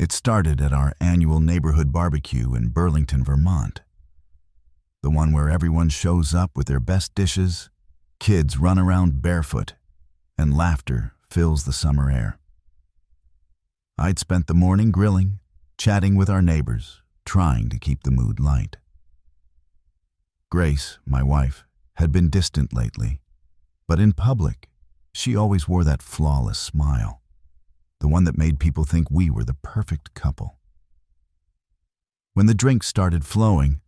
It started at our annual neighborhood barbecue in Burlington, Vermont. The one where everyone shows up with their best dishes, kids run around barefoot, and laughter fills the summer air. I'd spent the morning grilling, chatting with our neighbors, trying to keep the mood light. Grace, my wife, had been distant lately, but in public, she always wore that flawless smile, the one that made people think we were the perfect couple. When the drinks started flowing,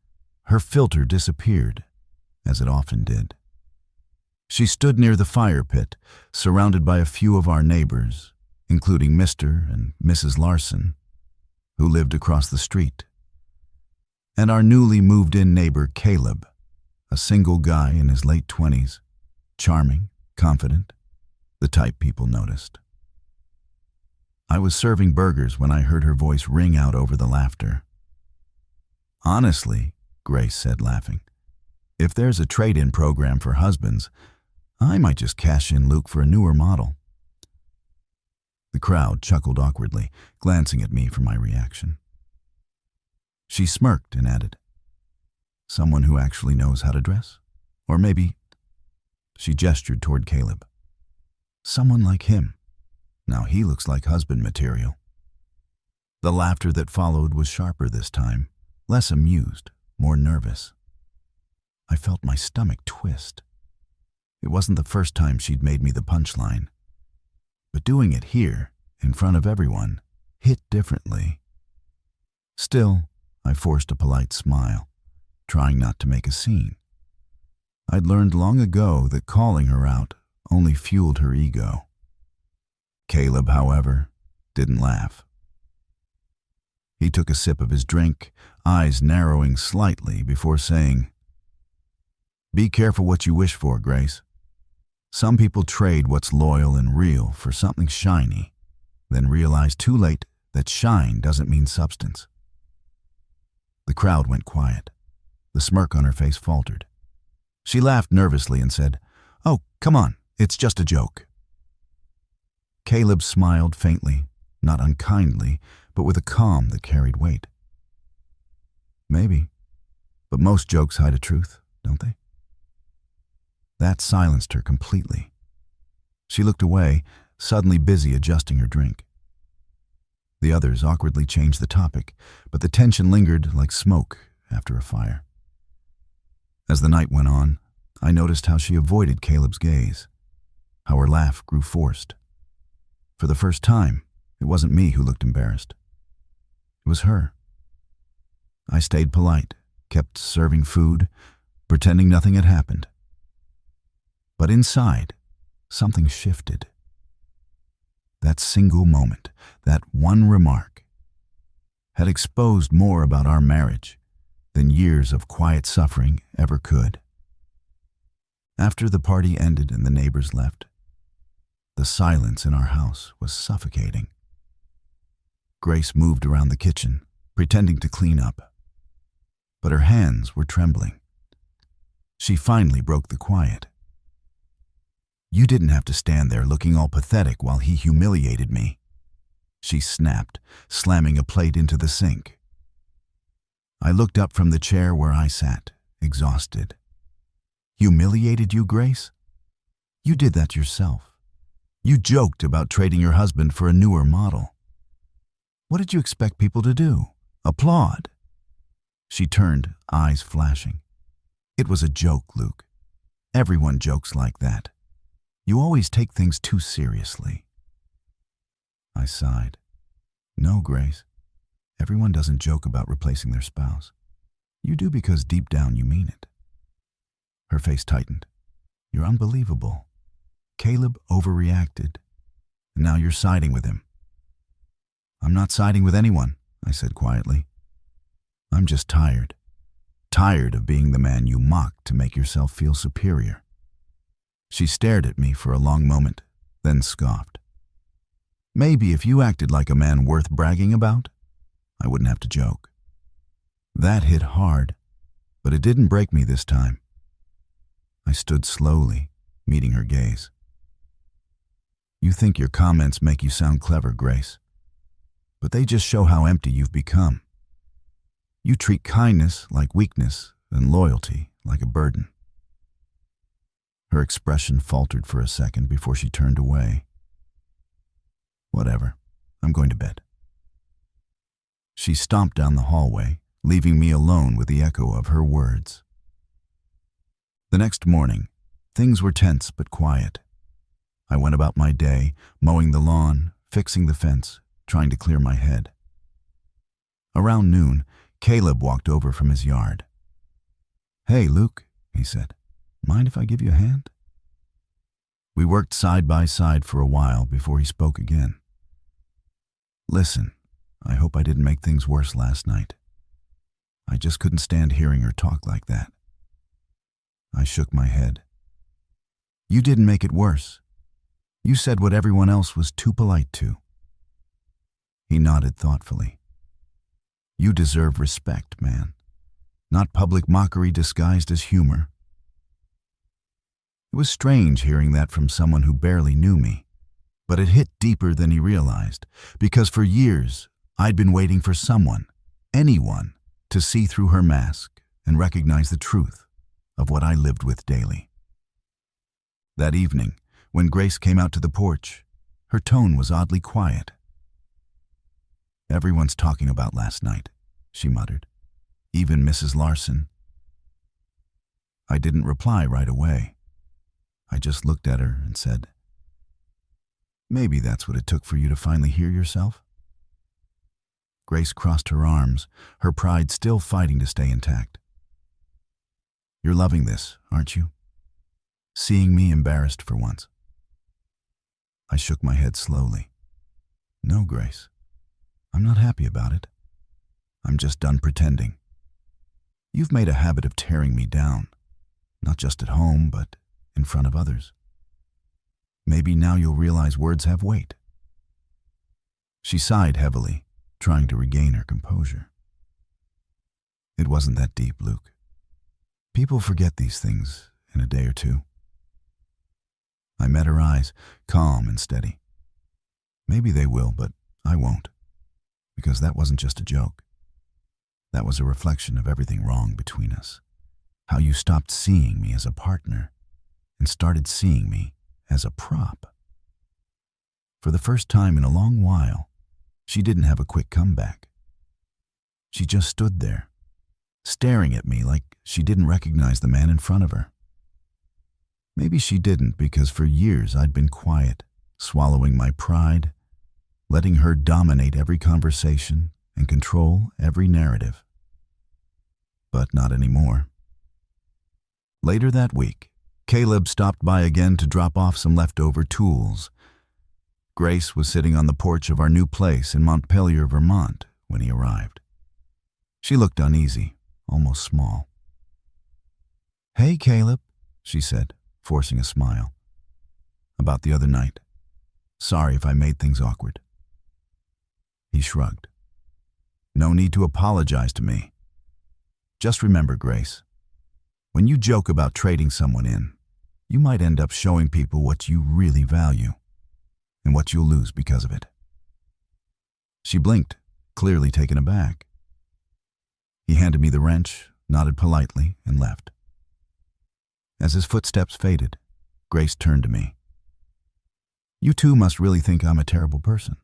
her filter disappeared, as it often did. She stood near the fire pit, surrounded by a few of our neighbors, including Mr. and Mrs. Larson, who lived across the street, and our newly moved-in neighbor Caleb, a single guy in his late 20s, charming, confident, the type people noticed. I was serving burgers when I heard her voice ring out over the laughter. "Honestly," Grace said, laughing, "if there's a trade-in program for husbands, I might just cash in Luke for a newer model." The crowd chuckled awkwardly, glancing at me for my reaction. She smirked and added, "Someone who actually knows how to dress? Or maybe," she gestured toward Caleb, "someone like him. Now he looks like husband material." The laughter that followed was sharper this time, less amused, more nervous. I felt my stomach twist. It wasn't the first time she'd made me the punchline, but doing it here, in front of everyone, hit differently. Still, I forced a polite smile, trying not to make a scene. I'd learned long ago that calling her out only fueled her ego. Caleb, however, didn't laugh. He took a sip of his drink, eyes narrowing slightly before saying, "Be careful what you wish for, Grace. Some people trade what's loyal and real for something shiny, then realize too late that shine doesn't mean substance." The crowd went quiet. The smirk on her face faltered. She laughed nervously and said, "Oh, come on, it's just a joke." Caleb smiled faintly, not unkindly, but with a calm that carried weight. "Maybe, but most jokes hide a truth, don't they?" That silenced her completely. She looked away, suddenly busy adjusting her drink. The others awkwardly changed the topic, but the tension lingered like smoke after a fire. As the night went on, I noticed how she avoided Caleb's gaze, how her laugh grew forced. For the first time, it wasn't me who looked embarrassed. It was her. I stayed polite, kept serving food, pretending nothing had happened. But inside, something shifted. That single moment, that one remark, had exposed more about our marriage than years of quiet suffering ever could. After the party ended and the neighbors left, the silence in our house was suffocating. Grace moved around the kitchen, pretending to clean up, but her hands were trembling. She finally broke the quiet. "You didn't have to stand there looking all pathetic while he humiliated me," she snapped, slamming a plate into the sink. I looked up from the chair where I sat, exhausted. "Humiliated you, Grace? You did that yourself. You joked about trading your husband for a newer model. What did you expect people to do? Applaud?" She turned, eyes flashing. "It was a joke, Luke. Everyone jokes like that. You always take things too seriously." I sighed. "No, Grace. Everyone doesn't joke about replacing their spouse. You do because deep down you mean it." Her face tightened. "You're unbelievable. Caleb overreacted, and now you're siding with him." "I'm not siding with anyone," I said quietly. "I'm just tired. Tired of being the man you mock to make yourself feel superior." She stared at me for a long moment, then scoffed. "Maybe if you acted like a man worth bragging about, I wouldn't have to joke." That hit hard, but it didn't break me this time. I stood slowly, meeting her gaze. "You think your comments make you sound clever, Grace. but they just show how empty you've become. You treat kindness like weakness and loyalty like a burden. Her expression faltered for a second before she turned away. Whatever, I'm going to bed. She stomped down the hallway, leaving me alone with the echo of her words. The next morning, things were tense but quiet. I went about my day, mowing the lawn, fixing the fence, trying to clear my head. Around noon, Caleb walked over from his yard. "Hey, Luke," he said, "mind if I give you a hand?" We worked side by side for a while before he spoke again. "Listen, I hope I didn't make things worse last night. I just couldn't stand hearing her talk like that." I shook my head. "You didn't make it worse. You said what everyone else was too polite to." He nodded thoughtfully. "You deserve respect, man. Not public mockery disguised as humor." It was strange hearing that from someone who barely knew me, but it hit deeper than he realized, because for years I'd been waiting for someone, anyone, to see through her mask and recognize the truth of what I lived with daily. That evening, when Grace came out to the porch, her tone was oddly quiet. "Everyone's talking about last night," she muttered. "Even Mrs. Larson." I didn't reply right away. I just looked at her and said, "Maybe that's what it took for you to finally hear yourself." Grace crossed her arms, her pride still fighting to stay intact. "You're loving this, aren't you? Seeing me embarrassed for once." I shook my head slowly. "No, Grace. I'm not happy about it. I'm just done pretending. You've made a habit of tearing me down, not just at home, but in front of others. Maybe now you'll realize words have weight." She sighed heavily, trying to regain her composure. "It wasn't that deep, Luke. People forget these things in a day or two." I met her eyes, calm and steady. "Maybe they will, but I won't. Because that wasn't just a joke. That was a reflection of everything wrong between us. How you stopped seeing me as a partner and started seeing me as a prop." For the first time in a long while, she didn't have a quick comeback. She just stood there, staring at me like she didn't recognize the man in front of her. Maybe she didn't, because for years I'd been quiet, swallowing my pride, letting her dominate every conversation and control every narrative. But not anymore. Later that week, Caleb stopped by again to drop off some leftover tools. Grace was sitting on the porch of our new place in Montpelier, Vermont, when he arrived. She looked uneasy, almost small. "Hey, Caleb," she said, forcing a smile. "About the other night. Sorry if I made things awkward." He shrugged. "No need to apologize to me. Just remember, Grace, when you joke about trading someone in, you might end up showing people what you really value and what you'll lose because of it." She blinked, clearly taken aback. He handed me the wrench, nodded politely, and left. As his footsteps faded, Grace turned to me. "You two must really think I'm a terrible person."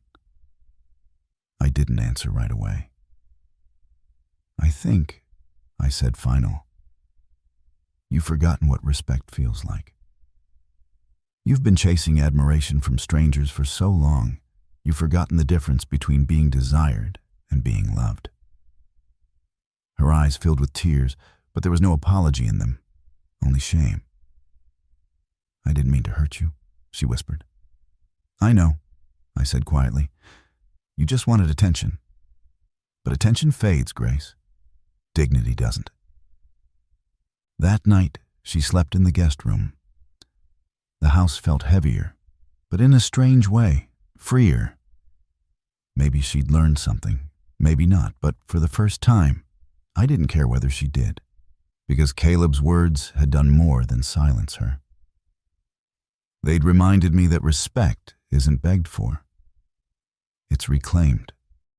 I didn't answer right away. "I think," I said final, "you've forgotten what respect feels like. You've been chasing admiration from strangers for so long, you've forgotten the difference between being desired and being loved." Her eyes filled with tears, but there was no apology in them, only shame. "I didn't mean to hurt you," she whispered. "I know," I said quietly. "You just wanted attention. But attention fades, Grace. Dignity doesn't." That night, she slept in the guest room. The house felt heavier, but in a strange way, freer. Maybe she'd learned something, maybe not, but for the first time, I didn't care whether she did, because Caleb's words had done more than silence her. They'd reminded me that respect isn't begged for. It's reclaimed.